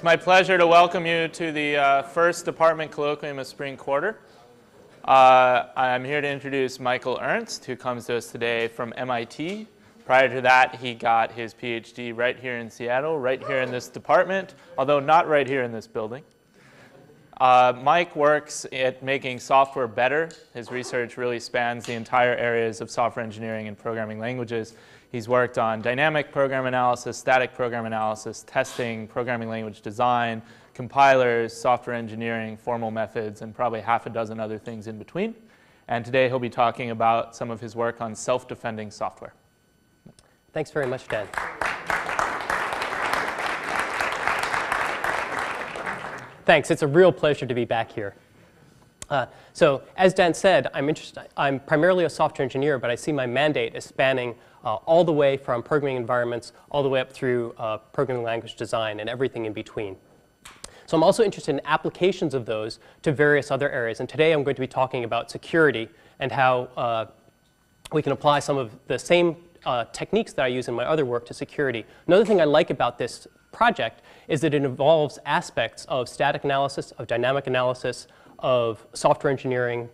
It's my pleasure to welcome you to the first department colloquium of spring quarter. I'm here to introduce Michael Ernst, who comes to us today from MIT. Prior to that, he got his PhD right here in Seattle, right here in this department, although not right here in this building. Mike works at making software better. His research really spans the entire areas of software engineering and programming languages. He's worked on dynamic program analysis, static program analysis, testing, programming language design, compilers, software engineering, formal methods, and probably half a dozen other things in between. And today he'll be talking about some of his work on self-defending software. Thanks very much, Dan. Thanks. It's a real pleasure to be back here. So as Dan said, I'm primarily a software engineer, but I see my mandate as spanning all the way from programming environments all the way up through programming language design and everything in between. So I'm also interested in applications of those to various other areas. And today I'm going to be talking about security and how we can apply some of the same techniques that I use in my other work to security. Another thing I like about this project is that it involves aspects of static analysis, of dynamic analysis, of software engineering,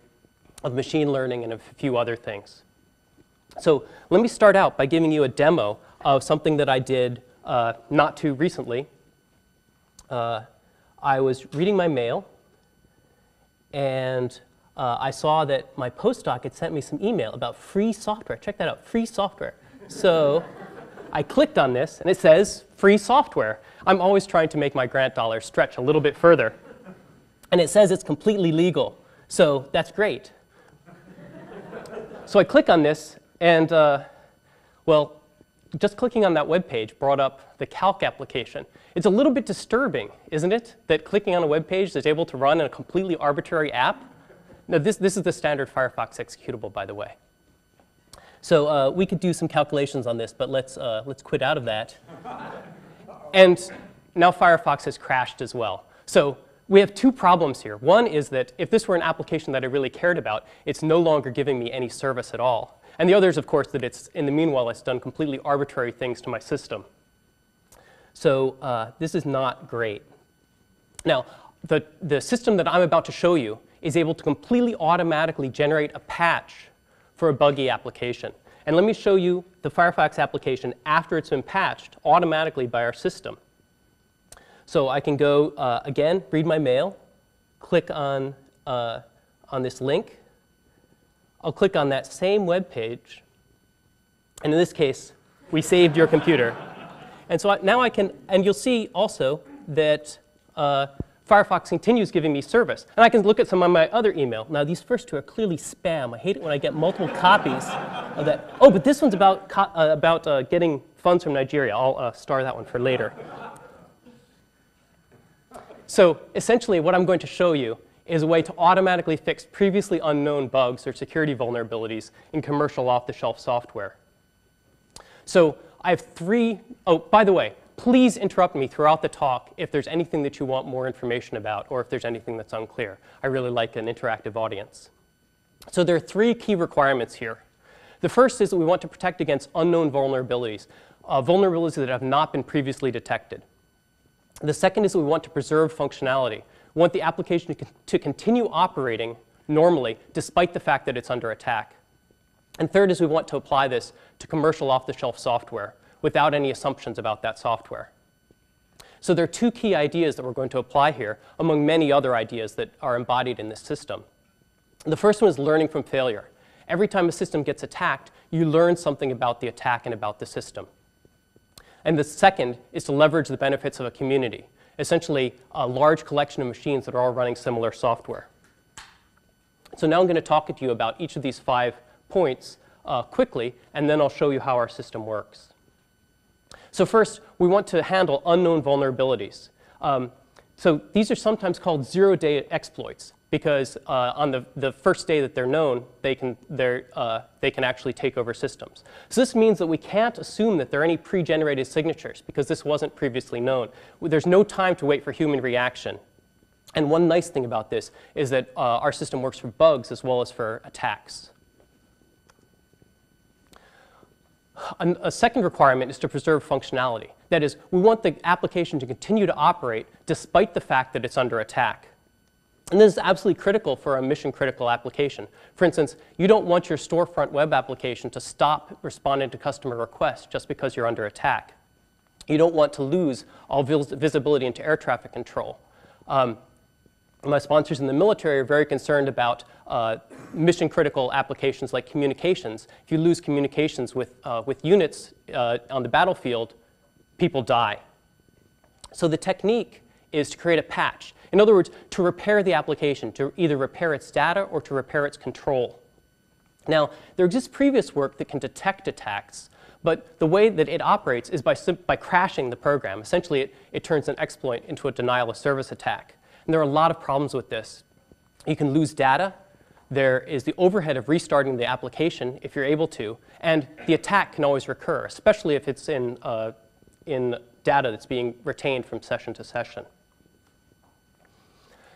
of machine learning, and a few other things. So let me start out by giving you a demo of something that I did not too recently. I was reading my mail, and I saw that my postdoc had sent me some email about free software. Check that out, free software. So I clicked on this, and it says free software. I'm always trying to make my grant dollars stretch a little bit further. And it says it's completely legal. So that's great. So I click on this, and well, just clicking on that web page brought up the calc application. It's a little bit disturbing, isn't it, that clicking on a web page is able to run in a completely arbitrary app? Now, this is the standard Firefox executable, by the way. So we could do some calculations on this, but let's quit out of that. And now Firefox has crashed as well. So we have two problems here. One is that if this were an application that I really cared about, it's no longer giving me any service at all. And the other is, of course, that in the meanwhile, it's done completely arbitrary things to my system. So this is not great. Now, the system that I'm about to show you is able to completely automatically generate a patch for a buggy application. And let me show you the Firefox application after it's been patched automatically by our system. So I can go, again, read my mail, click on this link. I'll click on that same web page. And in this case, we saved your computer. And so now I can, and you'll see also that Firefox continues giving me service. And I can look at some of my other email. Now, these first two are clearly spam. I hate it when I get multiple copies of that. Oh, but this one's about getting funds from Nigeria. I'll star that one for later. So essentially, what I'm going to show you is a way to automatically fix previously unknown bugs or security vulnerabilities in commercial off-the-shelf software. So I have three. Oh, by the way, please interrupt me throughout the talk if there's anything that you want more information about or if there's anything that's unclear. I really like an interactive audience. So there are three key requirements here. The first is that we want to protect against unknown vulnerabilities, vulnerabilities that have not been previously detected. The second is that we want to preserve functionality. We want the application to continue operating normally despite the fact that it's under attack. And third is we want to apply this to commercial off-the-shelf software without any assumptions about that software. So there are two key ideas that we're going to apply here, among many other ideas that are embodied in this system. The first one is learning from failure. Every time a system gets attacked, you learn something about the attack and about the system. And the second is to leverage the benefits of a community, essentially a large collection of machines that are all running similar software. So now I'm going to talk to you about each of these 5 points quickly, and then I'll show you how our system works. So first, we want to handle unknown vulnerabilities. So these are sometimes called zero-day exploits, because on the first day that they're known, they can actually take over systems. So this means that we can't assume that there are any pre-generated signatures, because this wasn't previously known. There's no time to wait for human reaction. And one nice thing about this is that our system works for bugs as well as for attacks. A second requirement is to preserve functionality. That is, we want the application to continue to operate despite the fact that it's under attack. And this is absolutely critical for a mission-critical application. For instance, you don't want your storefront web application to stop responding to customer requests just because you're under attack. You don't want to lose all visibility into air traffic control. My sponsors in the military are very concerned about mission-critical applications like communications. If you lose communications with units on the battlefield, people die. So the technique is to create a patch. In other words, to repair the application, to either repair its data or to repair its control. Now, there exists previous work that can detect attacks, but the way that it operates is by crashing the program. Essentially, it turns an exploit into a denial of service attack. And there are a lot of problems with this. You can lose data. There is the overhead of restarting the application if you're able to. And the attack can always recur, especially if it's in data that's being retained from session to session.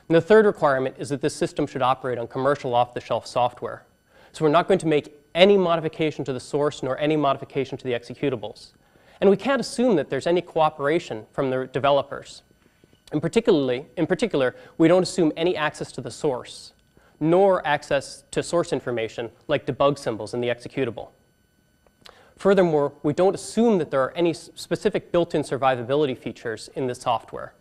And the third requirement is that this system should operate on commercial off-the-shelf software. So we're not going to make any modification to the source nor any modification to the executables. And we can't assume that there's any cooperation from the developers. In particular, we don't assume any access to the source, nor access to source information like debug symbols in the executable. Furthermore, we don't assume that there are any specific built-in survivability features in the software.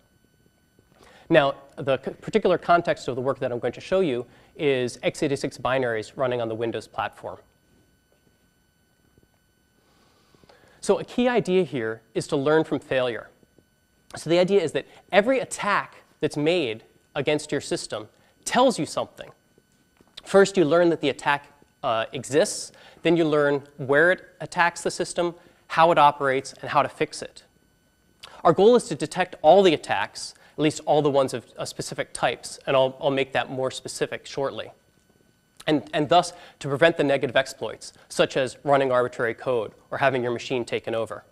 Now, the particular context of the work that I'm going to show you is x86 binaries running on the Windows platform. So a key idea here is to learn from failure. So the idea is that every attack that's made against your system tells you something. First, you learn that the attack exists. Then you learn where it attacks the system, how it operates, and how to fix it. Our goal is to detect all the attacks, at least all the ones of specific types, and I'll make that more specific shortly. And thus, to prevent the negative exploits, such as running arbitrary code or having your machine taken over.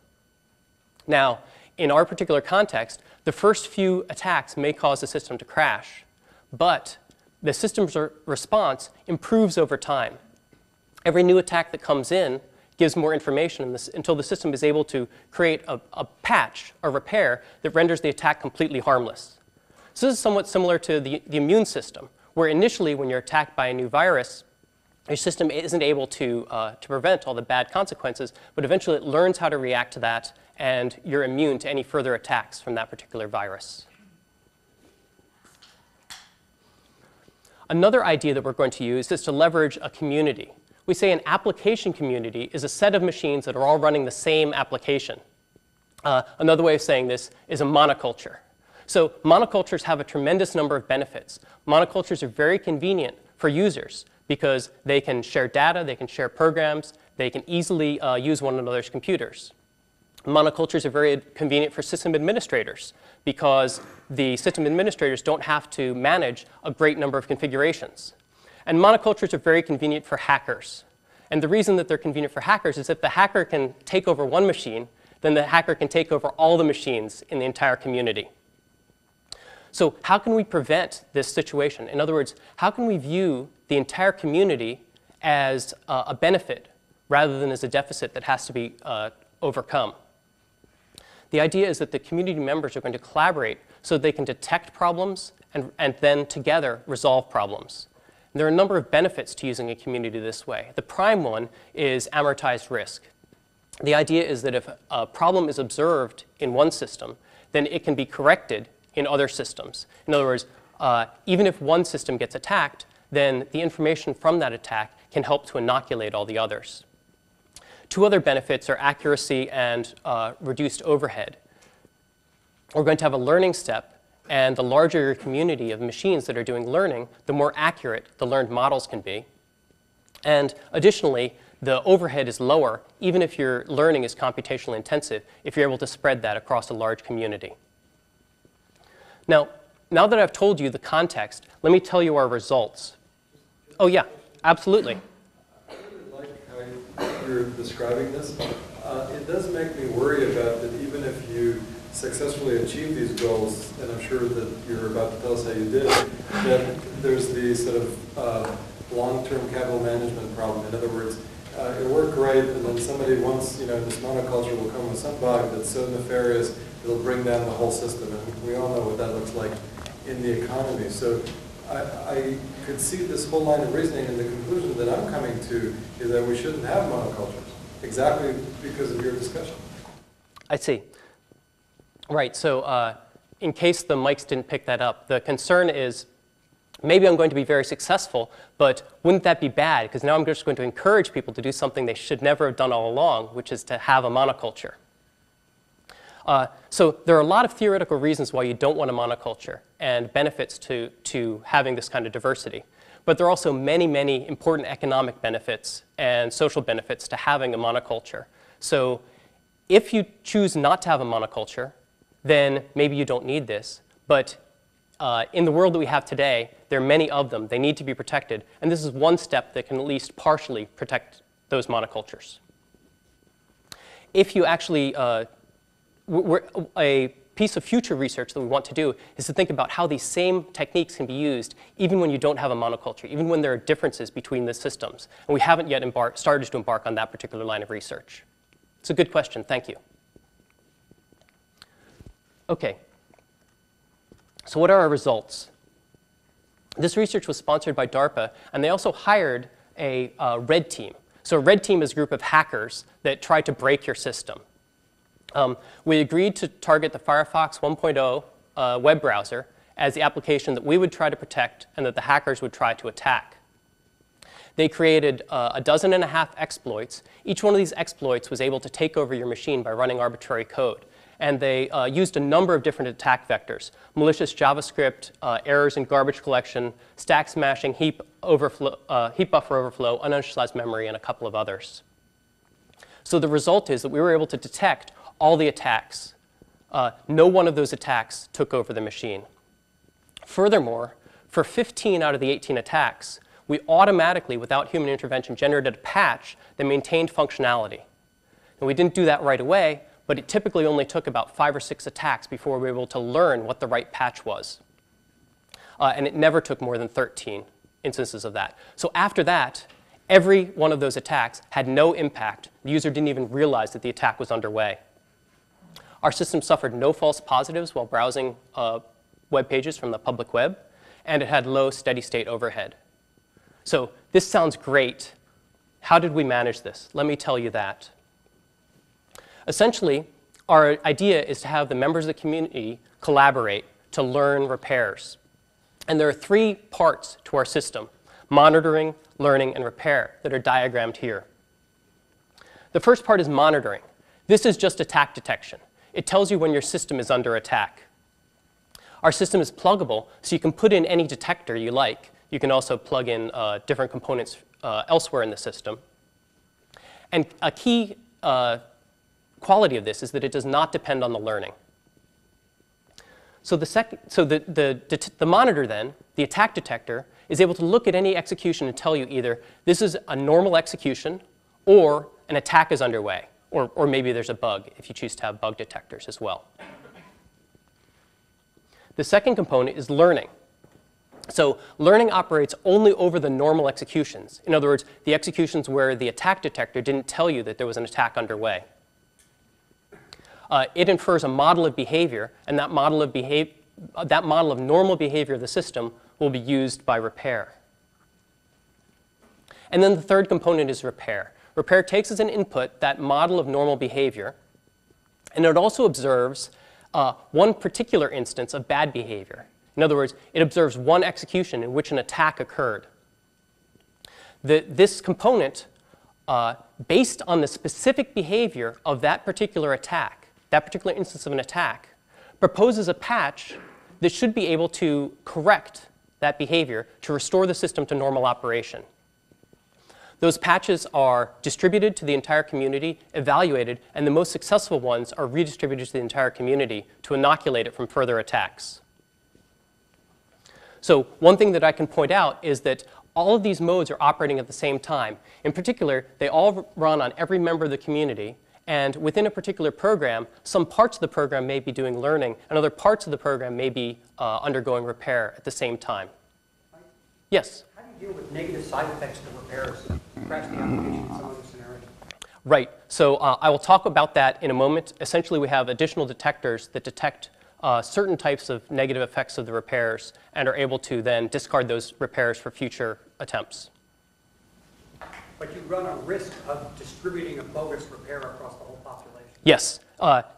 Now, in our particular context, the first few attacks may cause the system to crash, but the system's response improves over time. Every new attack that comes in gives more information until the system is able to create a patch, a repair, that renders the attack completely harmless. So this is somewhat similar to the immune system, where initially when you're attacked by a new virus, your system isn't able to prevent all the bad consequences, but eventually it learns how to react to that, and you're immune to any further attacks from that particular virus. Another idea that we're going to use is to leverage a community. We say an application community is a set of machines that are all running the same application. Another way of saying this is a monoculture. So monocultures have a tremendous number of benefits. Monocultures are very convenient for users because they can share data, they can share programs, they can easily use one another's computers. Monocultures are very convenient for system administrators because the system administrators don't have to manage a great number of configurations. And monocultures are very convenient for hackers. And the reason that they're convenient for hackers is if the hacker can take over one machine, then the hacker can take over all the machines in the entire community. So how can we prevent this situation? In other words, how can we view the entire community as a benefit rather than as a deficit that has to be overcome? The idea is that the community members are going to collaborate so they can detect problems and then together resolve problems. And there are a number of benefits to using a community this way. The prime one is amortized risk. The idea is that if a problem is observed in one system, then it can be corrected in other systems. In other words, even if one system gets attacked, then the information from that attack can help to inoculate all the others. Two other benefits are accuracy and reduced overhead. We're going to have a learning step, and the larger your community of machines that are doing learning, the more accurate the learned models can be. And additionally, the overhead is lower, even if your learning is computationally intensive, if you're able to spread that across a large community. Now that I've told you the context, let me tell you our results. Oh, yeah, absolutely. I really like how you're describing this. It does make me worry about that even if you successfully achieve these goals, and I'm sure that you're about to tell us how you did, that there's the sort of long-term capital management problem. In other words, it'll work great, and then somebody once, this monoculture will come with some bug that's so nefarious, it'll bring down the whole system. And we all know what that looks like in the economy. So I could see this whole line of reasoning, and the conclusion that I'm coming to is that we shouldn't have monocultures, exactly because of your discussion. I see. Right, so in case the mics didn't pick that up, the concern is maybe I'm going to be very successful, but wouldn't that be bad? Because now I'm just going to encourage people to do something they should never have done all along, which is to have a monoculture. So there are a lot of theoretical reasons why you don't want a monoculture and benefits to having this kind of diversity. But there are also many, many important economic benefits and social benefits to having a monoculture. So if you choose not to have a monoculture, then maybe you don't need this. But in the world that we have today, there are many of them. They need to be protected. And this is one step that can at least partially protect those monocultures. If you actually, a piece of future research that we want to do is to think about how these same techniques can be used even when you don't have a monoculture, even when there are differences between the systems. And we haven't yet started to embark on that particular line of research. It's a good question. Thank you. OK. So what are our results? This research was sponsored by DARPA, and they also hired a red team. So a red team is a group of hackers that try to break your system. We agreed to target the Firefox 1.0 web browser as the application that we would try to protect and that the hackers would try to attack. They created 12.5 exploits. Each one of these exploits was able to take over your machine by running arbitrary code. And they used a number of different attack vectors: malicious JavaScript, errors in garbage collection, stack smashing, heap buffer overflow, uninitialized memory, and a couple of others. So the result is that we were able to detect all the attacks. No one of those attacks took over the machine. Furthermore, for 15 out of the 18 attacks, we automatically, without human intervention, generated a patch that maintained functionality. And we didn't do that right away, but it typically only took about 5 or 6 attacks before we were able to learn what the right patch was. And it never took more than 13 instances of that. So after that, every one of those attacks had no impact. The user didn't even realize that the attack was underway. Our system suffered no false positives while browsing web pages from the public web, and it had low steady-state overhead. So this sounds great. How did we manage this? Let me tell you that. Essentially, our idea is to have the members of the community collaborate to learn repairs. And there are 3 parts to our system: monitoring, learning, and repair, that are diagrammed here. The first part is monitoring. This is just attack detection. It tells you when your system is under attack. Our system is pluggable, so you can put in any detector you like. You can also plug in different components elsewhere in the system. And a key quality of this is that it does not depend on the learning. So the monitor then, the attack detector, is able to look at any execution and tell you either this is a normal execution or an attack is underway, or maybe there's a bug if you choose to have bug detectors as well. The second component is learning. So learning operates only over the normal executions. In other words, the executions where the attack detector didn't tell you that there was an attack underway. It infers a model of behavior, and that model of normal behavior of the system will be used by repair. And then the third component is repair. Repair takes as an input that model of normal behavior, and it also observes one particular instance of bad behavior. In other words, it observes one execution in which an attack occurred. This component, based on the specific behavior of that particular attack, that particular instance of an attack, proposes a patch that should be able to correct that behavior to restore the system to normal operation. Those patches are distributed to the entire community, evaluated, and the most successful ones are redistributed to the entire community to inoculate it from further attacks. So one thing that I can point out is that all of these modes are operating at the same time. In particular, they all run on every member of the community. And within a particular program, some parts of the program may be doing learning, and other parts of the program may be undergoing repair at the same time. Mike? Yes? How do you deal with negative side effects to repairs? crash the application in some other scenario? Right. So I will talk about that in a moment. Essentially, we have additional detectors that detect certain types of negative effects of the repairs and are able to then discard those repairs for future attempts. But you run a risk of distributing a bogus repair across the whole population. Yes.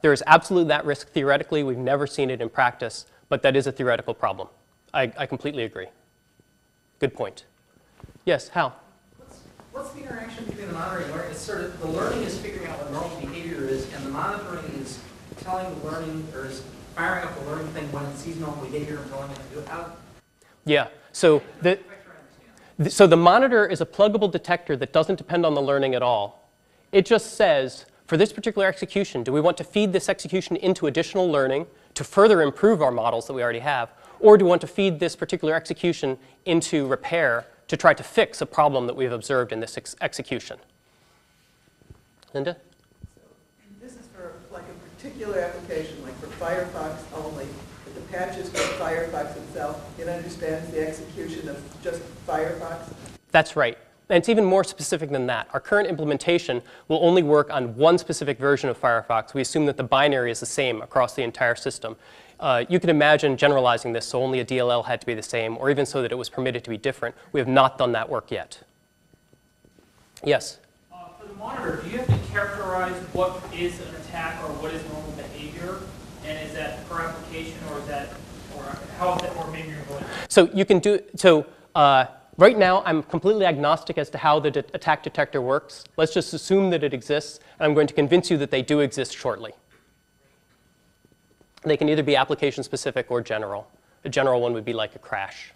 There is absolutely that risk theoretically. We've never seen it in practice, but that is a theoretical problem. I completely agree. Good point. Yes, Hal? What's the interaction between the monitoring and learning? It's sort of, the learning is figuring out what normal behavior is, and the monitoring is telling the learning, or is firing up the learning thing when it sees normal behavior and telling it to do it. How? Yeah. So the monitor is a pluggable detector that doesn't depend on the learning at all. It just says, for this particular execution, do we want to feed this execution into additional learning to further improve our models that we already have, or do we want to feed this particular execution into repair to try to fix a problem that we've observed in this execution? Linda? This is for like a particular application, like for Firefox only. If the patch is for Firefox itself, it understands the execution of just Firefox. That's right. And it's even more specific than that. Our current implementation will only work on one specific version of Firefox. We assume that the binary is the same across the entire system. You can imagine generalizing this so only a DLL had to be the same, or even so that it was permitted to be different. We have not done that work yet. Yes? For the monitor, do you have to characterize what is an attack or what is normal behavior? And is that per application, or is that, or how is that, or maybe you're going? So you can do, right now I'm completely agnostic as to how the attack detector works. Let's just assume that it exists, and I'm going to convince you that they do exist shortly. They can either be application specific or general. A general one would be like a crash.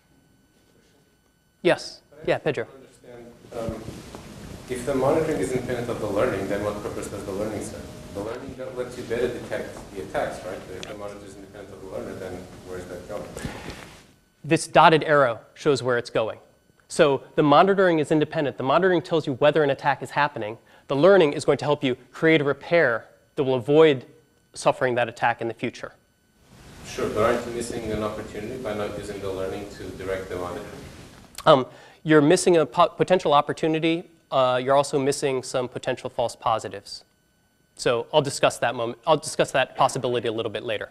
Yes? Yeah, Pedro. If the monitoring is independent of the learning, then what purpose does the learning serve? The learning lets you better detect the attacks, right? But if the monitor is independent of the learner, then where is that going? This dotted arrow shows where it's going. So the monitoring is independent. The monitoring tells you whether an attack is happening. The learning is going to help you create a repair that will avoid suffering that attack in the future. Sure, but aren't you missing an opportunity by not using the learning to direct the monitoring? You're missing a potential opportunity. You're also missing some potential false positives. So I'll discuss that possibility a little bit later.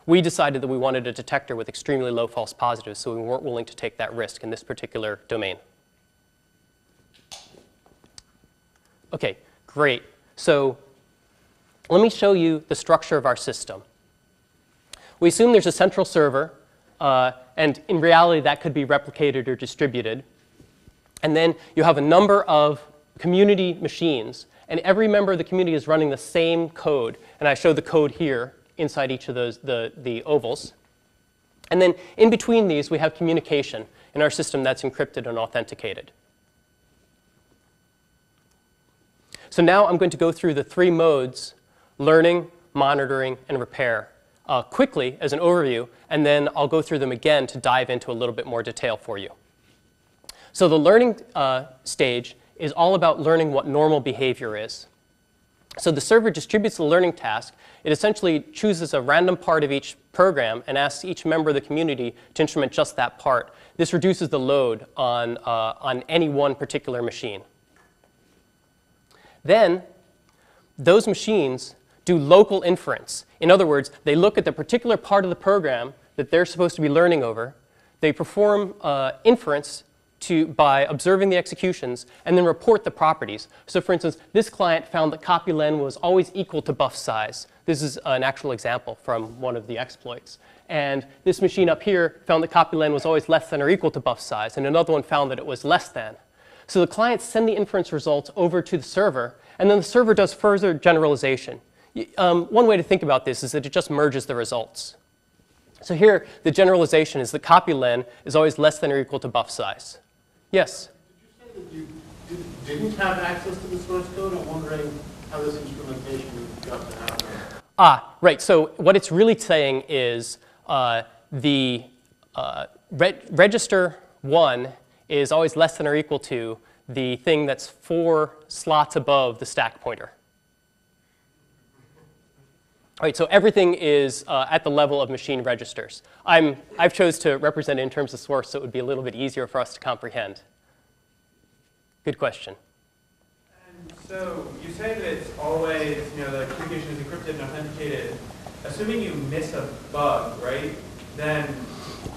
We decided that we wanted a detector with extremely low false positives, so we weren't willing to take that risk in this particular domain. OK, great. So let me show you the structure of our system. We assume there's a central server, and in reality, that could be replicated or distributed. And then you have a number of community machines, and every member of the community is running the same code. And I show the code here inside each of those, the ovals. And then in between these, we have communication in our system that's encrypted and authenticated. So now I'm going to go through the three modes: learning, monitoring, and repair, quickly as an overview, and then I'll go through them again to dive into a little bit more detail for you. So the learning stage is all about learning what normal behavior is. So the server distributes the learning task. It essentially chooses a random part of each program and asks each member of the community to instrument just that part. This reduces the load on any one particular machine. Then those machines do local inference. In other words, they look at the particular part of the program that they're supposed to be learning over. They perform inference by observing the executions and then report the properties. So for instance, this client found that copy len was always equal to buff size. This is an actual example from one of the exploits. And this machine up here found that copy len was always less than or equal to buff size, and another one found that it was less than. So the clients send the inference results over to the server, and then the server does further generalization. One way to think about this is that it just merges the results. So here, the generalization is that copy len is always less than or equal to buff size. Yes? Did you say that you didn't have access to the source code? I'm wondering how this instrumentation got to happen. Right. So what it's really saying is the register 1 is always less than or equal to the thing that's 4 slots above the stack pointer. All right, so everything is at the level of machine registers. I've chose to represent it in terms of source, so it would be a little bit easier for us to comprehend. Good question. And so you say that it's always, the communication is encrypted and authenticated. Assuming you miss a bug, right, then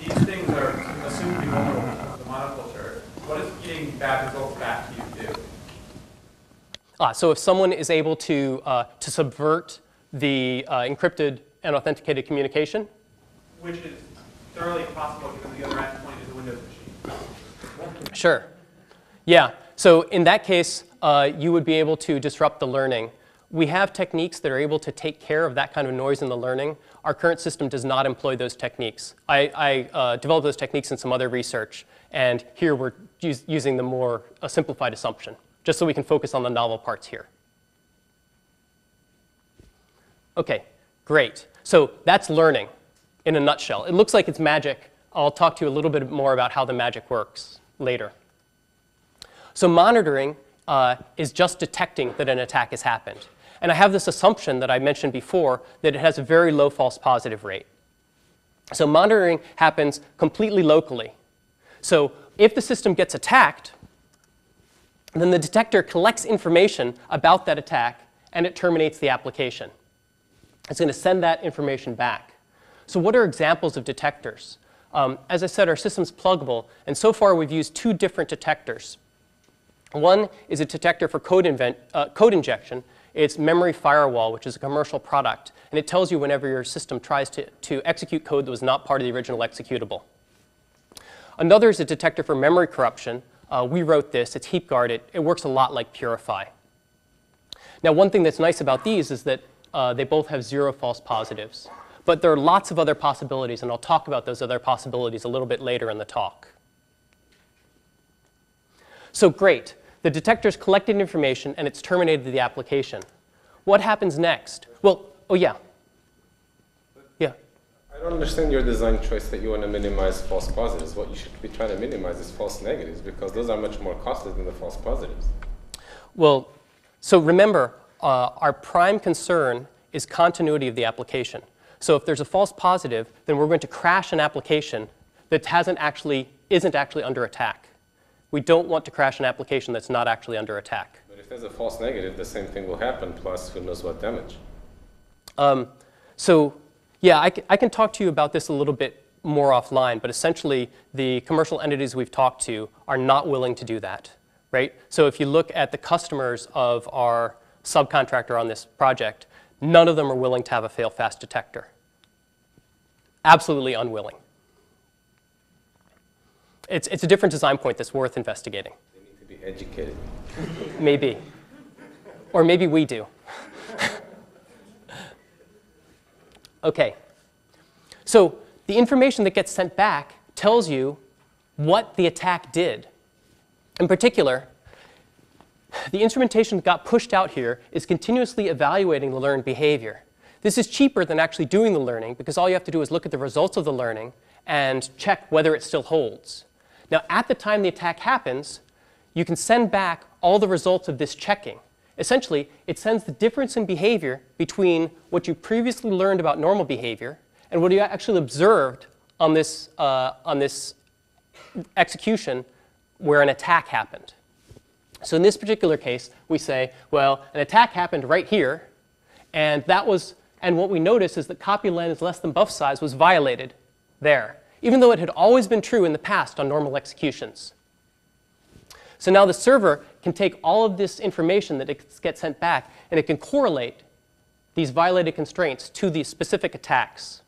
these things are assumed to be vulnerable because of the monoculture. What does getting bad results back to you do? So if someone is able to subvert the encrypted and authenticated communication? Which is thoroughly possible given the other endpoint is a Windows machine. Sure. Yeah. So in that case, you would be able to disrupt the learning. We have techniques that are able to take care of that kind of noise in the learning. Our current system does not employ those techniques. I developed those techniques in some other research, and here we're using the more simplified assumption, just so we can focus on the novel parts here. OK, great. So that's learning in a nutshell. It looks like it's magic. I'll talk to you a little bit more about how the magic works later. So monitoring is just detecting that an attack has happened. And I have this assumption that I mentioned before that it has a very low false positive rate. So monitoring happens completely locally. So if the system gets attacked, then the detector collects information about that attack, and it terminates the application. It's going to send that information back. So what are examples of detectors? As I said, our system's pluggable, and so far we've used two different detectors. One is a detector for code injection. It's Memory Firewall, which is a commercial product, and it tells you whenever your system tries to execute code that was not part of the original executable. Another is a detector for memory corruption. We wrote this. It's heap guarded. It works a lot like Purify. Now, one thing that's nice about these is that they both have 0 false positives. But there are lots of other possibilities, and I'll talk about those other possibilities a little bit later in the talk. So great. The detector's collected information, and it's terminated the application. What happens next? Well, oh, yeah. Yeah. I don't understand your design choice that you want to minimize false positives. What you should be trying to minimize is false negatives, because those are much more costly than the false positives. Well, so remember, our prime concern is continuity of the application. So if there's a false positive, then we're going to crash an application that isn't actually under attack. We don't want to crash an application that's not actually under attack. But if there's a false negative, the same thing will happen, plus who knows what damage. So yeah, I can talk to you about this a little bit more offline, but essentially the commercial entities we've talked to are not willing to do that, right? So if you look at the customers of our subcontractor on this project, none of them are willing to have a fail-fast detector. Absolutely unwilling. It's a different design point that's worth investigating. They need to be educated. Maybe. Or maybe we do. OK. So the information that gets sent back tells you what the attack did. In particular, the instrumentation that got pushed out here is continuously evaluating the learned behavior. This is cheaper than actually doing the learning, because all you have to do is look at the results of the learning and check whether it still holds. Now, at the time the attack happens, you can send back all the results of this checking. Essentially, it sends the difference in behavior between what you previously learned about normal behavior and what you actually observed on this execution where an attack happened. So in this particular case, we say, well, an attack happened right here, and what we notice is that copy length less than buff size was violated there, even though it had always been true in the past on normal executions. So now the server can take all of this information that it gets sent back, and it can correlate these violated constraints to the specific attacks.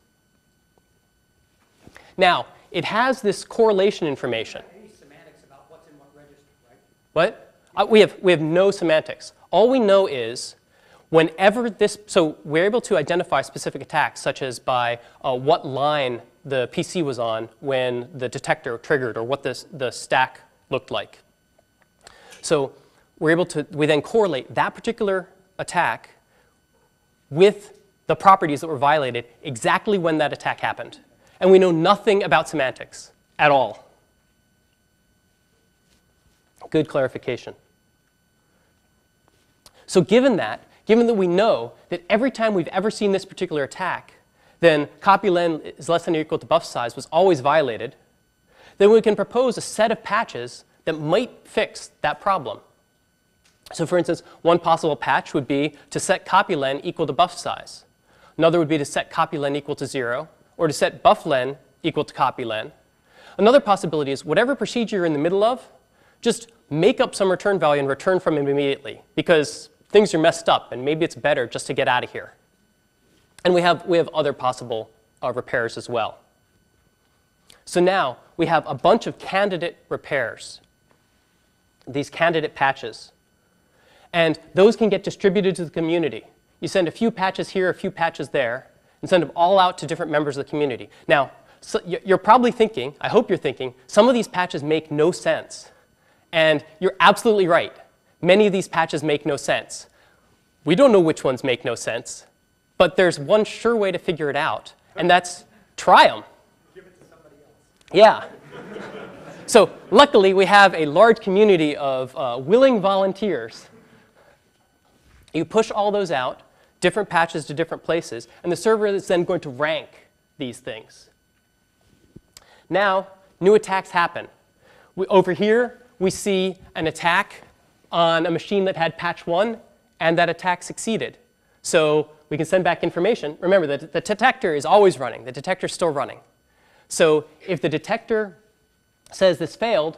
Now, it has this correlation information. Any semantics about what's in what register, right? What? We have no semantics. All we know is whenever so we're able to identify specific attacks, such as by what line the PC was on when the detector triggered, or what the stack looked like. So we then correlate that particular attack with the properties that were violated exactly when that attack happened. And we know nothing about semantics at all. Good clarification. So given that we know that every time we've ever seen this particular attack, then copy length is less than or equal to buff size was always violated, then we can propose a set of patches that might fix that problem. So for instance, one possible patch would be to set copylen equal to buff size. Another would be to set copylen equal to 0, or to set bufflen equal to copylen. Another possibility is whatever procedure you're in the middle of, just make up some return value and return from it immediately, because things are messed up, and maybe it's better just to get out of here. And we have other possible repairs as well. So now we have a bunch of candidate repairs, these candidate patches. And those can get distributed to the community. You send a few patches here, a few patches there, and send them all out to different members of the community. Now, so you're probably thinking, I hope you're thinking, some of these patches make no sense. And you're absolutely right. Many of these patches make no sense. We don't know which ones make no sense, but there's one sure way to figure it out, and that's try them. Give it to somebody else. Yeah. So luckily, we have a large community of willing volunteers. You push all those out, different patches to different places, and the server is then going to rank these things. Now, new attacks happen. Over here, we see an attack on a machine that had patch 1, and that attack succeeded. So we can send back information. Remember, the detector is always running. The detector is still running. So if the detector says this failed,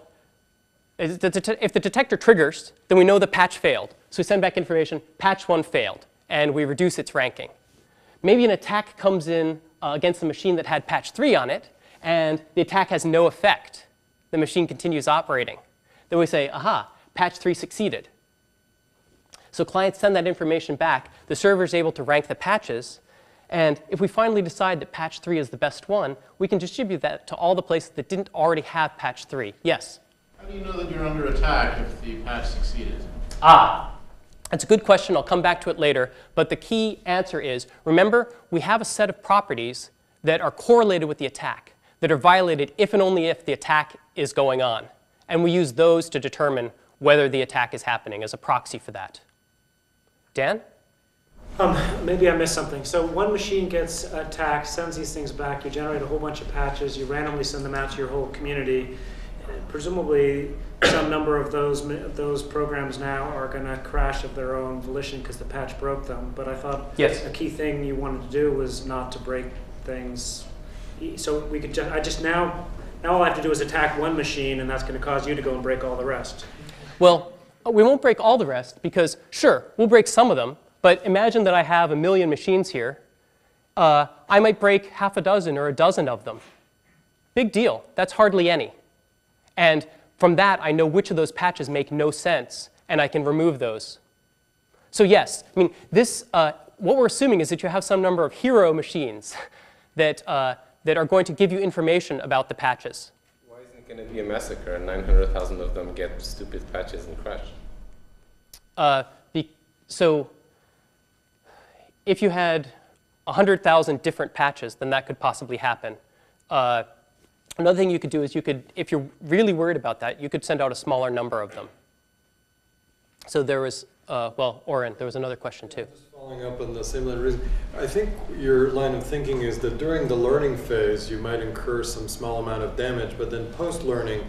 if the detector triggers, then we know the patch failed. So we send back information, patch 1 failed, and we reduce its ranking. Maybe an attack comes in against a machine that had patch 3 on it, and the attack has no effect. The machine continues operating. Then we say, aha, patch 3 succeeded. So clients send that information back. The server is able to rank the patches. And if we finally decide that patch 3 is the best one, we can distribute that to all the places that didn't already have patch 3. Yes? How do you know that you're under attack if the patch succeeded? That's a good question. I'll come back to it later. But the key answer is, remember, we have a set of properties that are correlated with the attack, that are violated if and only if the attack is going on. And we use those to determine whether the attack is happening as a proxy for that. Dan? Maybe I missed something. So one machine gets attacked, sends these things back, you generate a whole bunch of patches, you randomly send them out to your whole community. Presumably, some number of those programs now are going to crash of their own volition because the patch broke them. But I thought yes, a key thing you wanted to do was not to break things. So we could now all I have to do is attack one machine, and that's going to cause you to go and break all the rest. Well, we won't break all the rest because, sure, we'll break some of them. But imagine that I have 1 million machines here. I might break half a dozen or a dozen of them. Big deal. That's hardly any. And from that, I know which of those patches make no sense, and I can remove those. So yes, I mean, this, what we're assuming is that you have some number of hero machines that are going to give you information about the patches. Why isn't it going to be a massacre and 900,000 of them get stupid patches and crash? So if you had 100,000 different patches, then that could possibly happen. Another thing you could do is if you're really worried about that, you could send out a smaller number of them. So there was, well, Oren, there was another question too. Just following up on the same line of reason, I think your line of thinking is that during the learning phase, you might incur some small amount of damage, but then post-learning,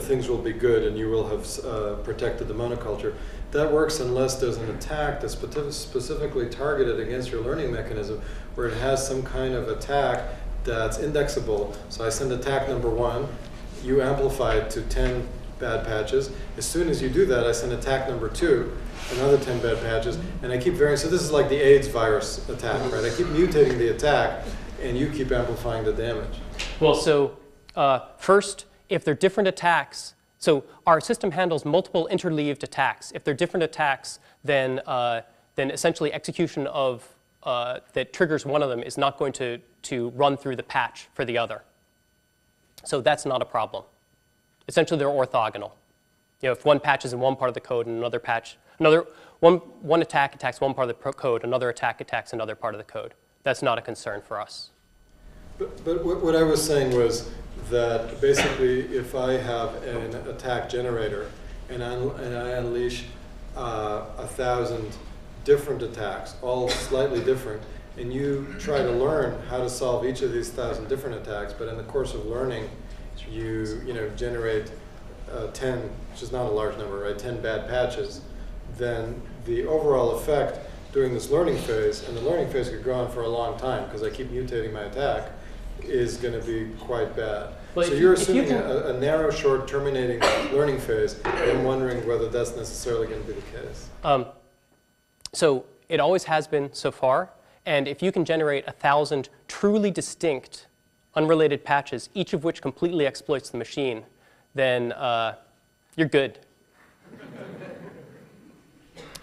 things will be good and you will have protected the monoculture. That works unless there's an attack that's specifically targeted against your learning mechanism, where it has some kind of attack that's indexable. So I send attack number 1, you amplify it to 10 bad patches. As soon as you do that, I send attack number 2, another 10 bad patches, and I keep varying. So this is like the AIDS virus attack, right? I keep mutating the attack, and you keep amplifying the damage. Well, so first, if they're different attacks, so our system handles multiple interleaved attacks. If they're different attacks, then essentially execution of that triggers one of them is not going to run through the patch for the other. So that's not a problem. Essentially, they're orthogonal. If one patch is in one part of the code and another patch, one attack attacks one part of the code, another attack attacks another part of the code. That's not a concern for us. But what I was saying was that basically, if I have an attack generator and I unleash 1,000 different attacks, all slightly different, and you try to learn how to solve each of these 1,000 different attacks, but in the course of learning, you generate 10, which is not a large number, right? 10 bad patches, then the overall effect during this learning phase, and the learning phase could go on for a long time because I keep mutating my attack, is going to be quite bad. Well, so you're assuming a narrow, short, terminating learning phase. I'm wondering whether that's necessarily going to be the case. So it always has been so far. And if you can generate 1,000 truly distinct, unrelated patches, each of which completely exploits the machine, then you're good.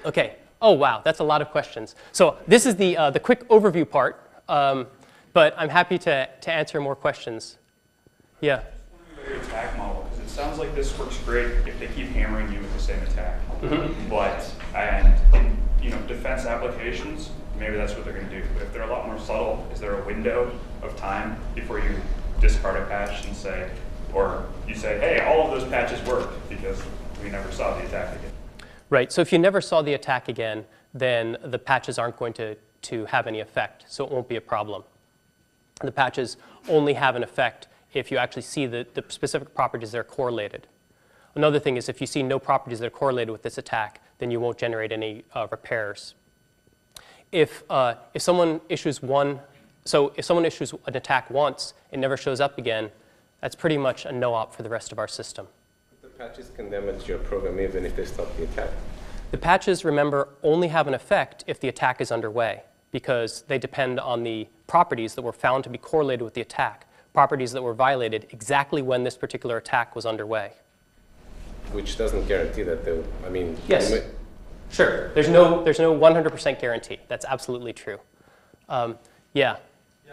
OK. Oh, wow. That's a lot of questions. So this is the quick overview part. But I'm happy to answer more questions. Yeah? Your attack model, because it sounds like this works great if they keep hammering you with the same attack. But in defense applications, maybe that's what they're going to do. But if they're a lot more subtle, is there a window of time before you discard a patch and say, or you say, hey, all of those patches worked because we never saw the attack again? Right. So if you never saw the attack again, then the patches aren't going to have any effect. So it won't be a problem. The patches only have an effect if you actually see the specific properties that are correlated. Another thing is if you see no properties that are correlated with this attack, then you won't generate any repairs. If someone issues an attack once, it never shows up again, that's pretty much a no-op for the rest of our system. The patches can damage your program even if they stop the attack. The patches, remember, only have an effect if the attack is underway, because they depend on the properties that were found to be correlated with the attack, properties that were violated exactly when this particular attack was underway. Which doesn't guarantee that Yes. Sure. There's no 100% guarantee. That's absolutely true. Yeah. Yeah,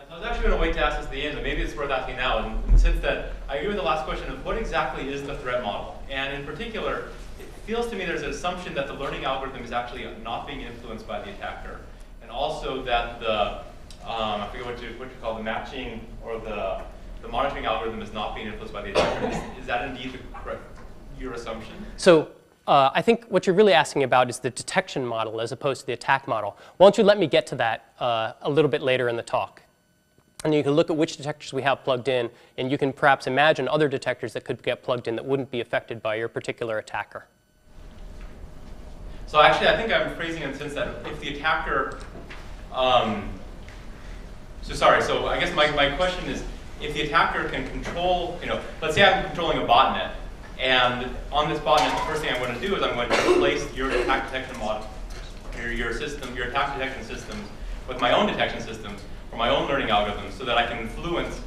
so I was actually going to wait to ask this at the end, but maybe it's worth asking now, in the sense that I agree with the last question of what exactly is the threat model? And in particular, it feels to me there's an assumption that the learning algorithm is actually not being influenced by the attacker. And also that the, I forget what you call the matching or the monitoring algorithm is not being influenced by the attacker. Is that indeed your assumption? So I think what you're really asking about is the detection model as opposed to the attack model. Why don't you let me get to that a little bit later in the talk? And you can look at which detectors we have plugged in, and you can perhaps imagine other detectors that could get plugged in that wouldn't be affected by your particular attacker. So actually, I think I'm phrasing it in the sense that if the attacker, so I guess my question is, if the attacker can control, let's say I'm controlling a botnet, and on this botnet, the first thing I'm going to do is I'm going to replace your attack detection model, your attack detection systems with my own detection systems or my own learning algorithms, so that I can influence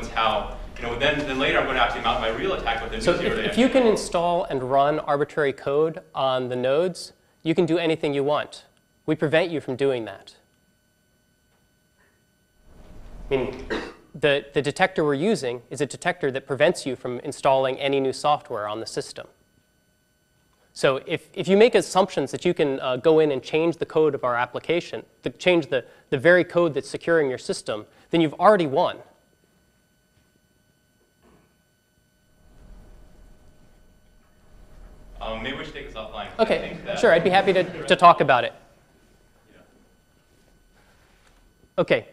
how, then later I'm going to actually mount my real attack with the So if you can install and run arbitrary code on the nodes, you can do anything you want. We prevent you from doing that. I mean, the detector we're using is a detector that prevents you from installing any new software on the system. So if you make assumptions that you can go in and change the code of our application, change the very code that's securing your system, then you've already won. Maybe we should take this offline. OK, sure. I'd be happy to talk about it. Yeah. OK.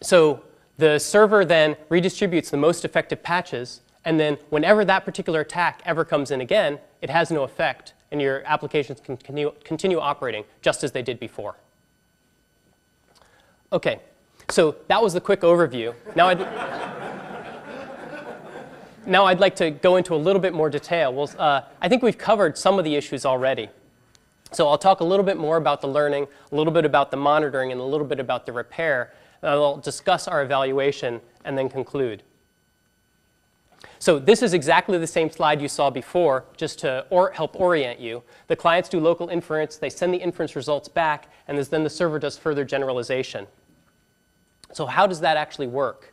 So the server then redistributes the most effective patches. And then whenever that particular attack ever comes in again, it has no effect. And your applications can continue operating just as they did before. OK. So that was the quick overview. Now I'd like to go into a little bit more detail. Well, I think we've covered some of the issues already. So I'll talk a little bit more about the learning, a little bit about the monitoring, and a little bit about the repair. And I'll discuss our evaluation and then conclude. So this is exactly the same slide you saw before, just to help orient you. The clients do local inference. They send the inference results back. And then the server does further generalization. So how does that actually work?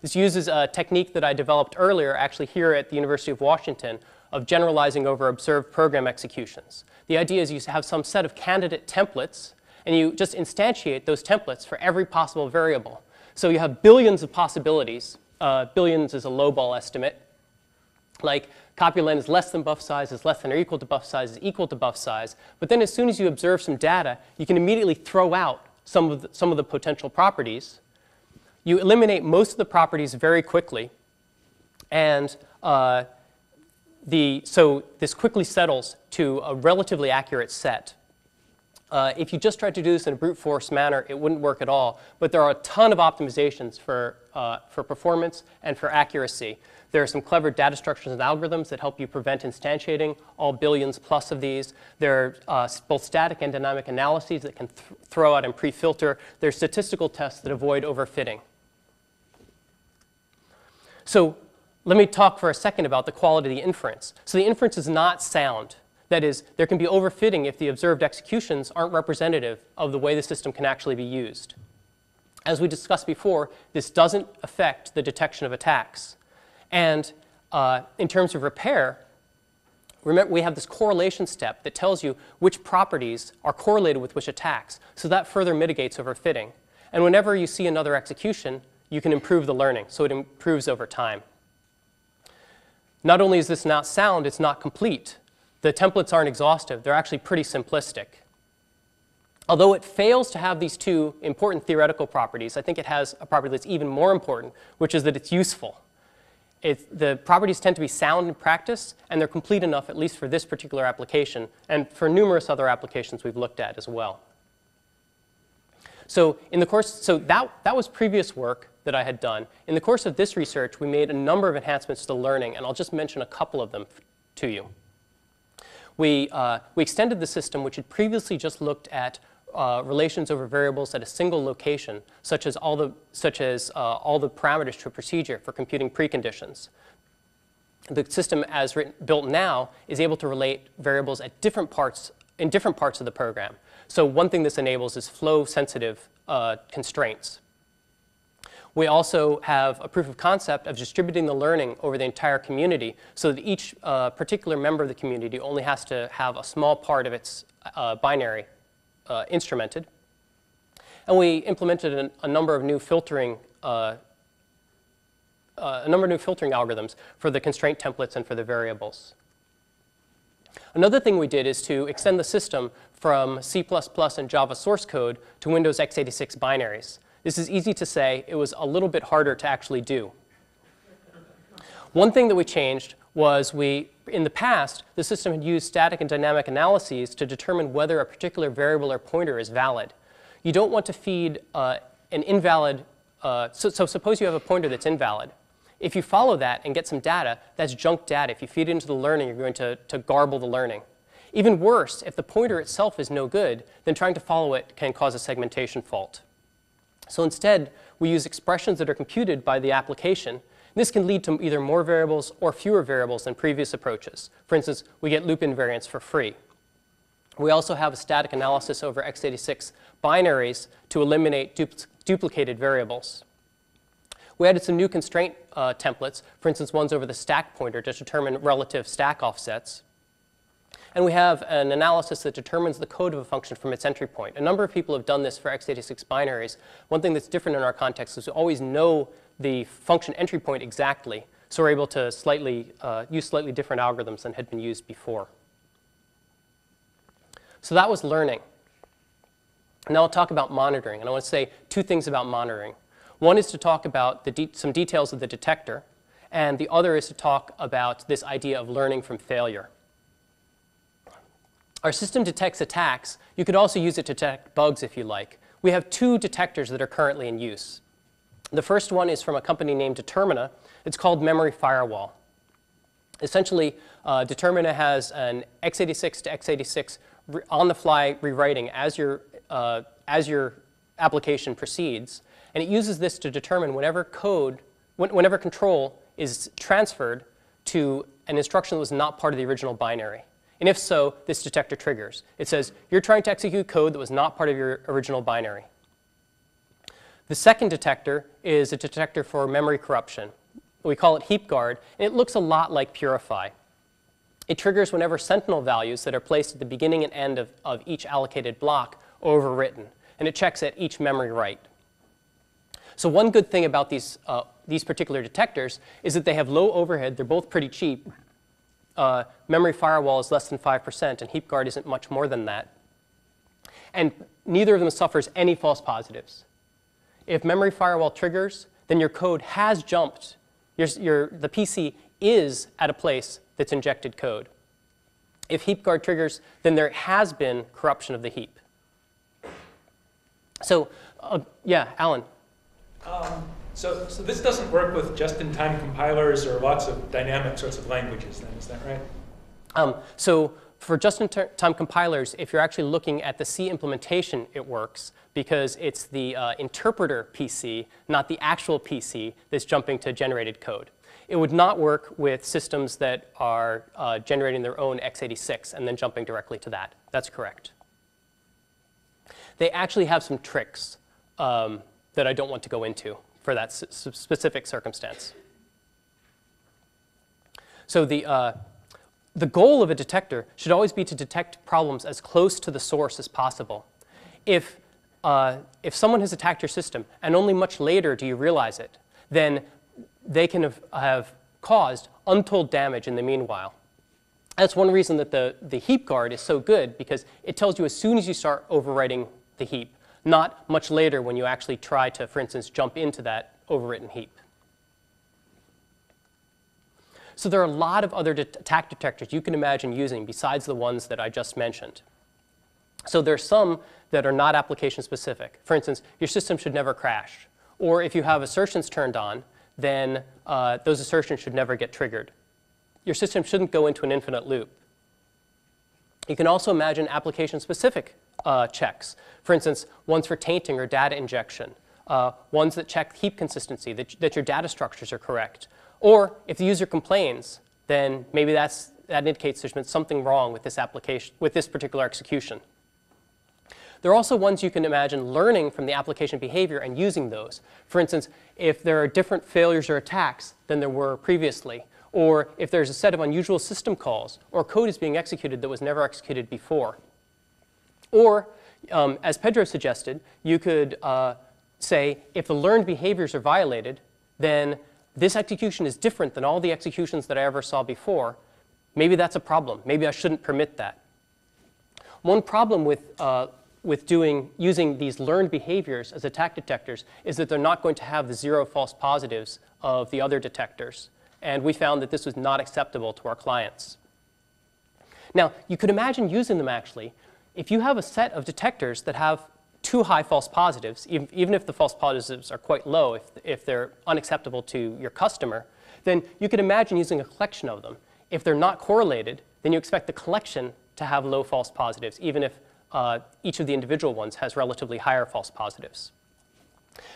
This uses a technique that I developed earlier, actually here at the University of Washington, of generalizing over observed program executions. The idea is you have some set of candidate templates, and you just instantiate those templates for every possible variable. So you have billions of possibilities. Billions is a lowball estimate. Like copy length is less than buff size, is less than or equal to buff size, is equal to buff size. But then as soon as you observe some data, you can immediately throw out some of the potential properties. You eliminate most of the properties very quickly. And so this quickly settles to a relatively accurate set. If you just tried to do this in a brute force manner, it wouldn't work at all. But there are a ton of optimizations for performance and for accuracy. There are some clever data structures and algorithms that help you prevent instantiating, all billions plus of these. There are both static and dynamic analyses that can throw out and pre-filter. There are statistical tests that avoid overfitting. So let me talk for a second about the quality of the inference. So the inference is not sound. That is, there can be overfitting if the observed executions aren't representative of the way the system can actually be used. As we discussed before, this doesn't affect the detection of attacks. And in terms of repair, remember we have this correlation step that tells you which properties are correlated with which attacks. So that further mitigates overfitting. And whenever you see another execution, you can improve the learning. So it improves over time. Not only is this not sound, it's not complete. The templates aren't exhaustive. They're actually pretty simplistic. Although it fails to have these two important theoretical properties, I think it has a property that's even more important, which is that it's useful. The properties tend to be sound in practice, and they're complete enough, at least for this particular application, and for numerous other applications we've looked at as well. So in the course, that was previous work that I had done. In the course of this research, we made a number of enhancements to learning, and I'll just mention a couple of them to you. We extended the system, which had previously just looked at relations over variables at a single location, such as all the parameters to a procedure for computing preconditions. The system, as built now, is able to relate variables at different parts of the program. So one thing this enables is flow-sensitive constraints. We also have a proof of concept of distributing the learning over the entire community so that each particular member of the community only has to have a small part of its binary instrumented. And we implemented a number of new filtering algorithms for the constraint templates and for the variables. Another thing we did is to extend the system from C++ and Java source code to Windows x86 binaries. This is easy to say. It was a little bit harder to actually do. One thing that we changed was in the past, the system had used static and dynamic analyses to determine whether a particular variable or pointer is valid. You don't want to feed an invalid, so suppose you have a pointer that's invalid. If you follow that and get some data, that's junk data. If you feed it into the learning, you're going to garble the learning. Even worse, if the pointer itself is no good, then trying to follow it can cause a segmentation fault. So instead, we use expressions that are computed by the application. This can lead to either more variables or fewer variables than previous approaches. For instance, we get loop invariance for free. We also have a static analysis over x86 binaries to eliminate duplicated variables. We added some new constraint templates, for instance, ones over the stack pointer to determine relative stack offsets. And we have an analysis that determines the code of a function from its entry point. A number of people have done this for x86 binaries. One thing that's different in our context is we always know the function entry point exactly, so we're able to use slightly different algorithms than had been used before. So that was learning. Now I'll talk about monitoring, and I want to say two things about monitoring. One is to talk about some details of the detector, and the other is to talk about this idea of learning from failure. Our system detects attacks. You could also use it to detect bugs if you like. We have two detectors that are currently in use. The first one is from a company named Determina. It's called Memory Firewall. Essentially, Determina has an x86 to x86 on-the-fly rewriting as your application proceeds. And it uses this to determine whenever control is transferred to an instruction that was not part of the original binary. And if so, this detector triggers. It says, you're trying to execute code that was not part of your original binary. The second detector is a detector for memory corruption. We call it Heap Guard, and it looks a lot like Purify. It triggers whenever sentinel values that are placed at the beginning and end of each allocated block are overwritten, and it checks at each memory write. So one good thing about these particular detectors is that they have low overhead. They're both pretty cheap. Memory Firewall is less than 5%, and Heap Guard isn't much more than that. And neither of them suffers any false positives. If Memory Firewall triggers, then your code has jumped The PC is at a place that's injected code. If heap guard triggers, then there has been corruption of the heap. So, yeah, Alan. So this doesn't work with just-in-time compilers or lots of dynamic sorts of languages, then, is that right? So for just-in-time compilers, if you're actually looking at the C implementation, it works because it's the interpreter PC, not the actual PC, that's jumping to generated code. It would not work with systems that are generating their own x86 and then jumping directly to that. That's correct. They actually have some tricks that I don't want to go into for that specific circumstance. So the goal of a detector should always be to detect problems as close to the source as possible. If someone has attacked your system and only much later do you realize it, then they can have caused untold damage in the meanwhile. That's one reason that the heap guard is so good, because it tells you as soon as you start overwriting the heap, not much later when you actually try to, for instance, jump into that overwritten heap. So there are a lot of other attack detectors you can imagine using besides the ones that I just mentioned. So there are some that are not application specific. For instance, your system should never crash. Or if you have assertions turned on, then those assertions should never get triggered. Your system shouldn't go into an infinite loop. You can also imagine application-specific checks. For instance, ones for tainting or data injection, ones that check heap consistency, that your data structures are correct. Or if the user complains, then maybe that indicates there's been something wrong with this application, with this particular execution. There are also ones you can imagine learning from the application behavior and using those. For instance, if there are different failures or attacks than there were previously, or if there's a set of unusual system calls, or code is being executed that was never executed before. Or, as Pedro suggested, you could say, if the learned behaviors are violated, then this execution is different than all the executions that I ever saw before. Maybe that's a problem. Maybe I shouldn't permit that. One problem with using these learned behaviors as attack detectors is that they're not going to have the 0 false positives of the other detectors. And we found that this was not acceptable to our clients. Now, you could imagine using them actually. If you have a set of detectors that have too high false positives, even if the false positives are quite low, if they're unacceptable to your customer, then you could imagine using a collection of them. If they're not correlated, then you expect the collection to have low false positives, even if each of the individual ones has relatively higher false positives.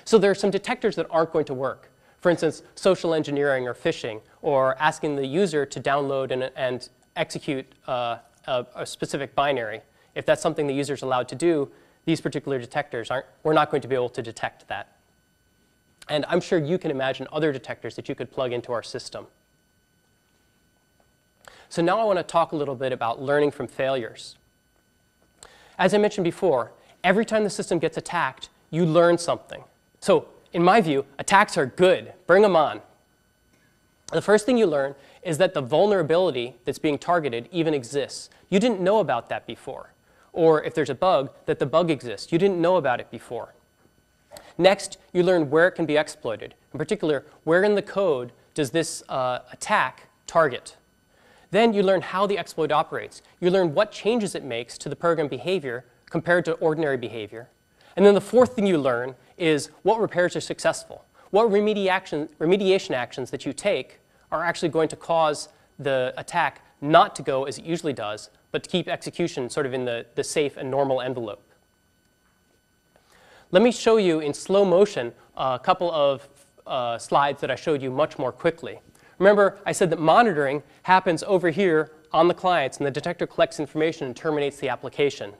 So there are some detectors that aren't going to work. For instance, social engineering or phishing, or asking the user to download and execute a specific binary. If that's something the user is allowed to do, these particular detectors we're not going to be able to detect that. And I'm sure you can imagine other detectors that you could plug into our system. So now I want to talk a little bit about learning from failures. As I mentioned before, every time the system gets attacked, you learn something. So in my view, attacks are good. Bring them on. The first thing you learn is that the vulnerability that's being targeted even exists. You didn't know about that before. Or if there's a bug, that the bug exists. You didn't know about it before. Next, you learn where it can be exploited. In particular, where in the code does this attack target? Then you learn how the exploit operates. You learn what changes it makes to the program behavior compared to ordinary behavior. And then the fourth thing you learn is what repairs are successful. What remediation actions that you take are actually going to cause the attack not to go as it usually does, but to keep execution sort of in the safe and normal envelope. Let me show you in slow motion a couple of slides that I showed you much more quickly. Remember, I said that monitoring happens over here on the clients, and the detector collects information and terminates the application.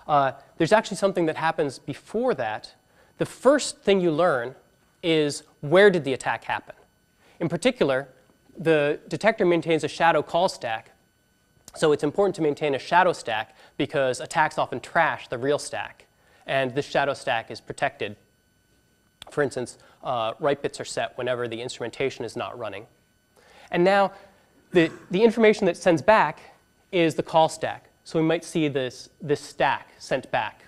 There's actually something that happens before that. The first thing you learn is where did the attack happen. In particular, the detector maintains a shadow call stack. So it's important to maintain a shadow stack because attacks often trash the real stack. And this shadow stack is protected. For instance, write bits are set whenever the instrumentation is not running. And now the information that sends back is the call stack. So we might see this stack sent back.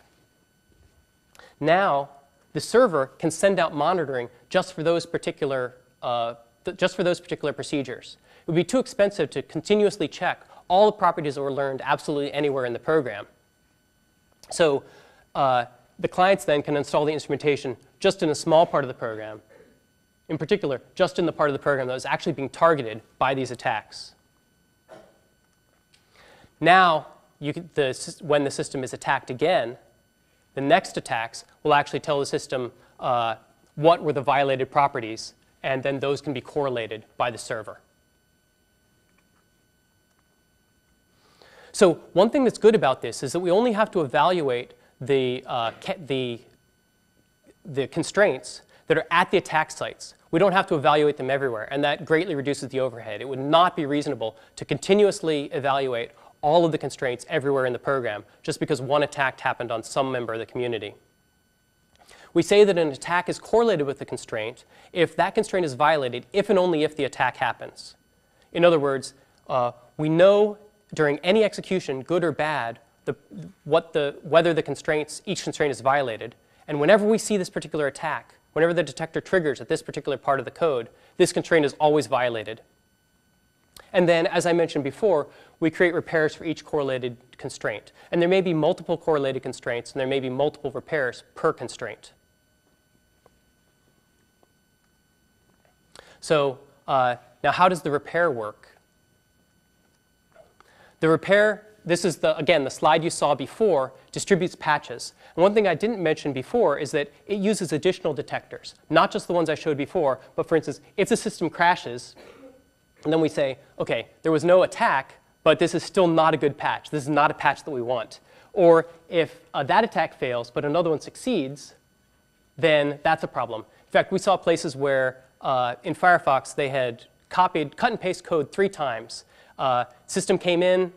Now the server can send out monitoring just for those particular just for those particular procedures. It would be too expensive to continuously check all the properties that were learned absolutely anywhere in the program. So the clients then can install the instrumentation just in a small part of the program, in particular, just in the part of the program that was actually being targeted by these attacks. Now, when the system is attacked again, the next attacks will actually tell the system what were the violated properties, and then those can be correlated by the server. So one thing that's good about this is that we only have to evaluate the constraints that are at the attack sites. We don't have to evaluate them everywhere, and that greatly reduces the overhead. It would not be reasonable to continuously evaluate all of the constraints everywhere in the program just because one attack happened on some member of the community. We say that an attack is correlated with the constraint if that constraint is violated, if and only if the attack happens. In other words, we know during any execution, good or bad, whether each constraint is violated. And whenever we see this particular attack, whenever the detector triggers at this particular part of the code, this constraint is always violated. And then, as I mentioned before, we create repairs for each correlated constraint. And there may be multiple correlated constraints, and there may be multiple repairs per constraint. So now how does the repair work? The repair, this is, again, the slide you saw before, distributes patches. And one thing I didn't mention before is that it uses additional detectors, not just the ones I showed before, but for instance, if the system crashes, and then we say, OK, there was no attack, but this is still not a good patch. This is not a patch that we want. Or if that attack fails, but another one succeeds, then that's a problem. In fact, we saw places where in Firefox they had cut and paste code 3 times. System came in,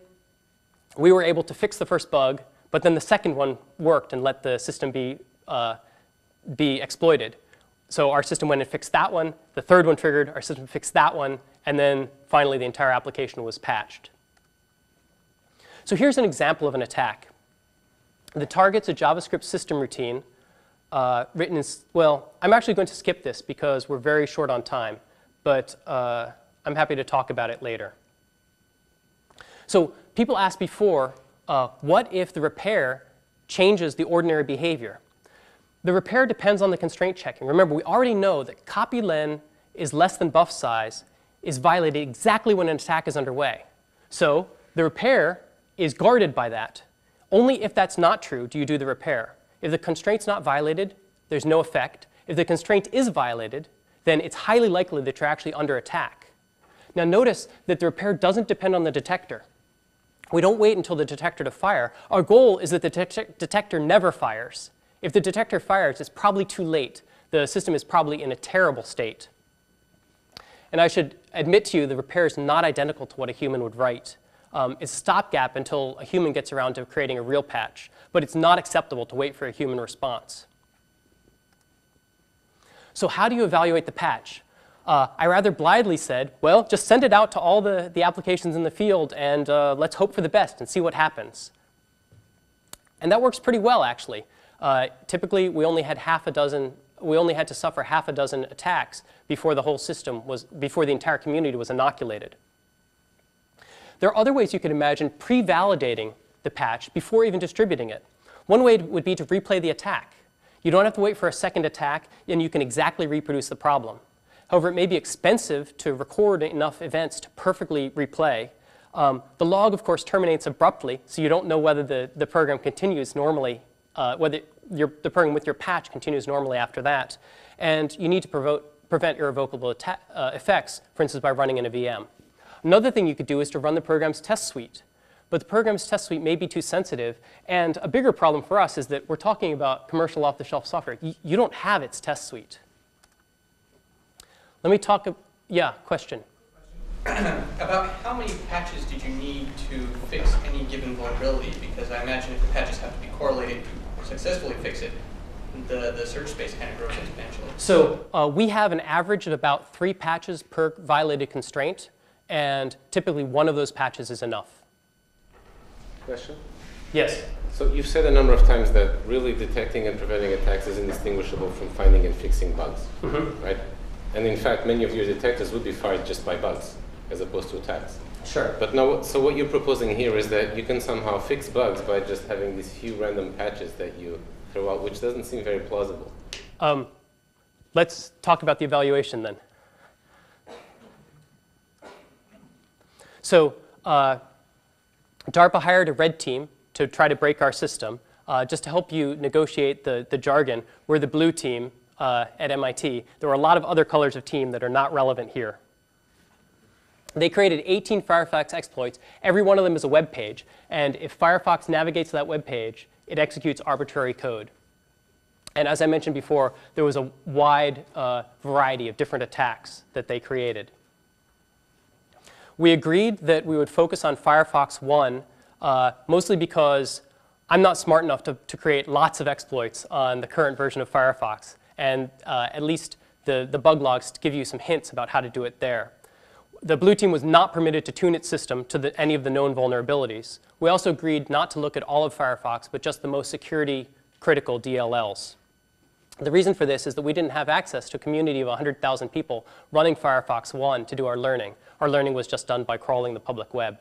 we were able to fix the first bug, but then the second one worked and let the system be exploited. So our system went and fixed that one, the third one triggered, our system fixed that one, and then finally the entire application was patched. So here's an example of an attack. The target's a JavaScript system routine written in, well, I'm actually going to skip this because we're very short on time, but I'm happy to talk about it later. So people asked before, what if the repair changes the ordinary behavior? The repair depends on the constraint checking. Remember, we already know that copy len is less than buff size is violated exactly when an attack is underway. So the repair is guarded by that. Only if that's not true do you do the repair. If the constraint's not violated, there's no effect. If the constraint is violated, then it's highly likely that you're actually under attack. Now notice that the repair doesn't depend on the detector. We don't wait until the detector to fire. Our goal is that the detector never fires. If the detector fires, it's probably too late. The system is probably in a terrible state. And I should admit to you, the repair is not identical to what a human would write. It's a stopgap until a human gets around to creating a real patch. But it's not acceptable to wait for a human response. So how do you evaluate the patch? I rather blithely said, well, just send it out to all the applications in the field, and let's hope for the best and see what happens. And that works pretty well, actually. Typically, we only had to suffer half a dozen attacks before the whole system before the entire community was inoculated. There are other ways you could imagine pre-validating the patch before even distributing it. One way would be to replay the attack. You don't have to wait for a second attack, and you can exactly reproduce the problem. However, it may be expensive to record enough events to perfectly replay. The log, of course, terminates abruptly, so you don't know whether the program continues normally, whether the program with your patch continues normally after that. And you need to prevent irrevocable effects, for instance, by running in a VM. Another thing you could do is to run the program's test suite. But the program's test suite may be too sensitive. And a bigger problem for us is that we're talking about commercial off-the-shelf software. You don't have its test suite. Let me talk, yeah, question. About how many patches did you need to fix any given vulnerability? Because I imagine if the patches have to be correlated to successfully fix it, the search space kind of grows exponentially. So we have an average of about 3 patches per violated constraint. And typically, one of those patches is enough. Question? Yes? So you've said a number of times that really detecting and preventing attacks is indistinguishable from finding and fixing bugs, right? And in fact, many of your detectors would be fired just by bugs, as opposed to attacks. Sure. But now, so what you're proposing here is that you can somehow fix bugs by just having these few random patches that you throw out, which doesn't seem very plausible. Let's talk about the evaluation then. So DARPA hired a red team to try to break our system. Just to help you negotiate the jargon, we're the blue team at MIT. There were a lot of other colors of team that are not relevant here. They created 18 Firefox exploits. Every one of them is a web page. And if Firefox navigates to that web page, it executes arbitrary code. And as I mentioned before, there was a wide variety of different attacks that they created. We agreed that we would focus on Firefox 1, mostly because I'm not smart enough to create lots of exploits on the current version of Firefox. And at least the bug logs give you some hints about how to do it there. The blue team was not permitted to tune its system to any of the known vulnerabilities. We also agreed not to look at all of Firefox, but just the most security-critical DLLs. The reason for this is that we didn't have access to a community of 100,000 people running Firefox 1 to do our learning. Our learning was just done by crawling the public web.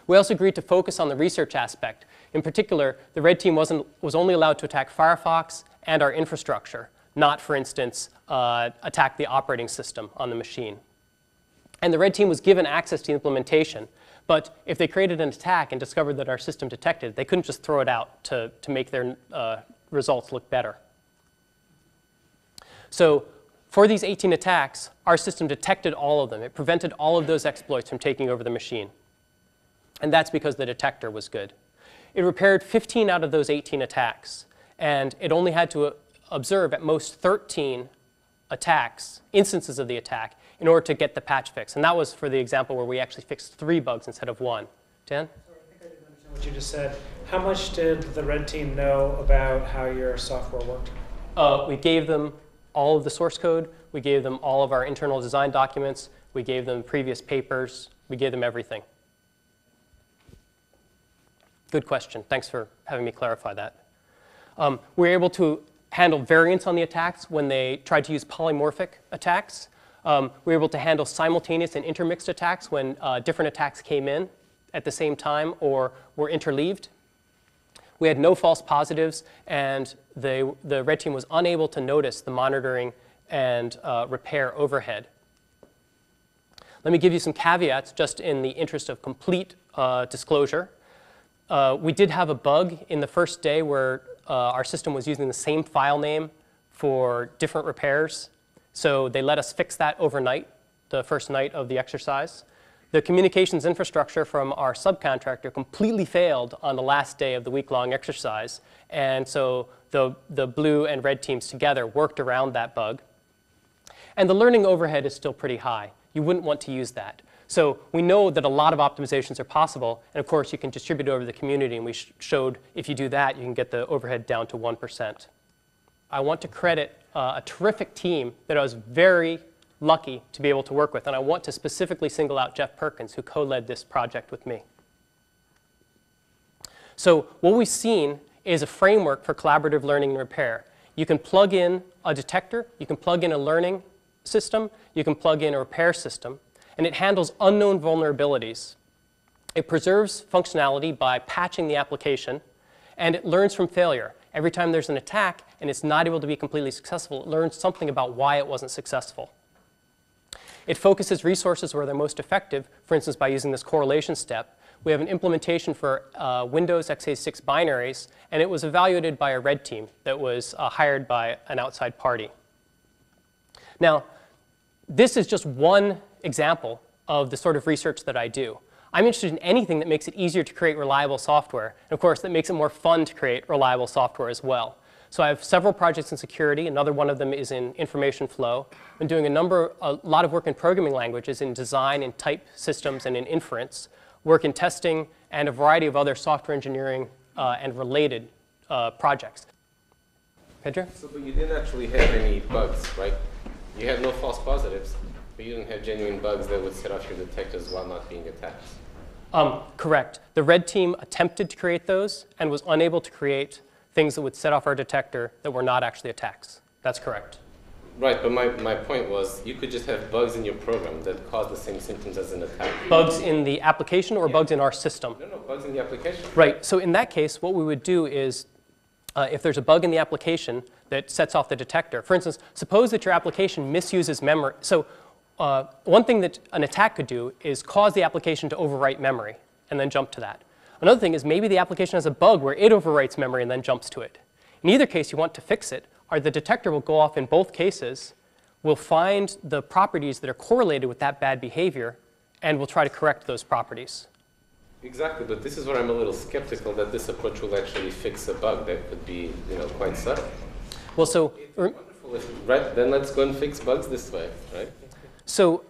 We also agreed to focus on the research aspect. In particular, the red team was only allowed to attack Firefox and our infrastructure, not, for instance, attack the operating system on the machine. And the red team was given access to the implementation. But if they created an attack and discovered that our system detected, they couldn't just throw it out to make their results look better. So for these 18 attacks, our system detected all of them. It prevented all of those exploits from taking over the machine. And that's because the detector was good. It repaired 15 out of those 18 attacks. And it only had to observe at most 13 attacks, instances of the attack, in order to get the patch fix. And that was for the example where we actually fixed 3 bugs instead of 1. Dan? Sorry, I think I didn't understand what you just said. How much did the red team know about how your software worked? We gave them all of the source code. We gave them all of our internal design documents. We gave them previous papers. We gave them everything. Good question. Thanks for having me clarify that. We were able to handle variants on the attacks when they tried to use polymorphic attacks. We were able to handle simultaneous and intermixed attacks when different attacks came in at the same time or were interleaved. We had no false positives, and the red team was unable to notice the monitoring and repair overhead. Let me give you some caveats just in the interest of complete disclosure. We did have a bug in the first day where our system was using the same file name for different repairs. So they let us fix that overnight, the first night of the exercise. The communications infrastructure from our subcontractor completely failed on the last day of the week-long exercise. And so the blue and red teams together worked around that bug. And the learning overhead is still pretty high. You wouldn't want to use that. So we know that a lot of optimizations are possible. And of course, you can distribute over the community. And we showed if you do that, you can get the overhead down to 1%. I want to credit a terrific team that I was very lucky to be able to work with. And I want to specifically single out Jeff Perkins, who co-led this project with me. So what we've seen is a framework for collaborative learning and repair. You can plug in a detector. You can plug in a learning system. You can plug in a repair system. And it handles unknown vulnerabilities. It preserves functionality by patching the application. And it learns from failure. Every time there's an attack and it's not able to be completely successful, it learns something about why it wasn't successful. It focuses resources where they're most effective, for instance, by using this correlation step. We have an implementation for Windows x86 binaries, and it was evaluated by a red team that was hired by an outside party. Now, this is just one example of the sort of research that I do. I'm interested in anything that makes it easier to create reliable software, and of course, that makes it more fun to create reliable software as well. So I have several projects in security. Another one of them is in information flow. I've been doing a lot of work in programming languages, in design, in type systems, and in inference, work in testing, and a variety of other software engineering and related projects. Pedro? So, but you didn't actually have any bugs, right? You had no false positives, but you didn't have genuine bugs that would set off your detectors while not being attacked. Correct. The red team attempted to create those and was unable to create things that would set off our detector that were not actually attacks. That's correct. Right, but my point was you could just have bugs in your program that cause the same symptoms as an attack. Bugs in the application or bugs in our system? No, bugs in the application. Right. So in that case, what we would do is if there's a bug in the application that sets off the detector. For instance, suppose that your application misuses memory. So one thing that an attack could do is cause the application to overwrite memory and then jump to that. Another thing is maybe the application has a bug where it overwrites memory and then jumps to it. In either case, you want to fix it, or the detector will go off in both cases, will find the properties that are correlated with that bad behavior, and will try to correct those properties. Exactly, but this is where I'm a little skeptical that this approach will actually fix a bug that could be, quite subtle. Well, so wonderful. Right, then let's go and fix bugs this way, right? So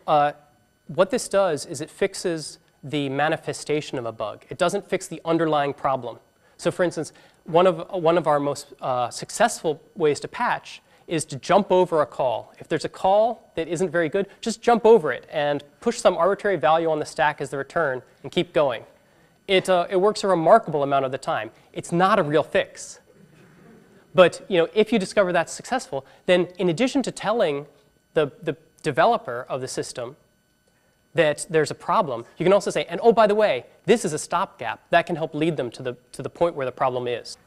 what this does is it fixes the manifestation of a bug. It doesn't fix the underlying problem. So for instance, one of our most successful ways to patch is to jump over a call. If there's a call that isn't very good, just jump over it and push some arbitrary value on the stack as the return and keep going. It works a remarkable amount of the time. It's not a real fix. But if you discover that's successful, then in addition to telling the developer of the system that there's a problem, you can also say, and oh, by the way, this is a stopgap. That can help lead them to the point where the problem is.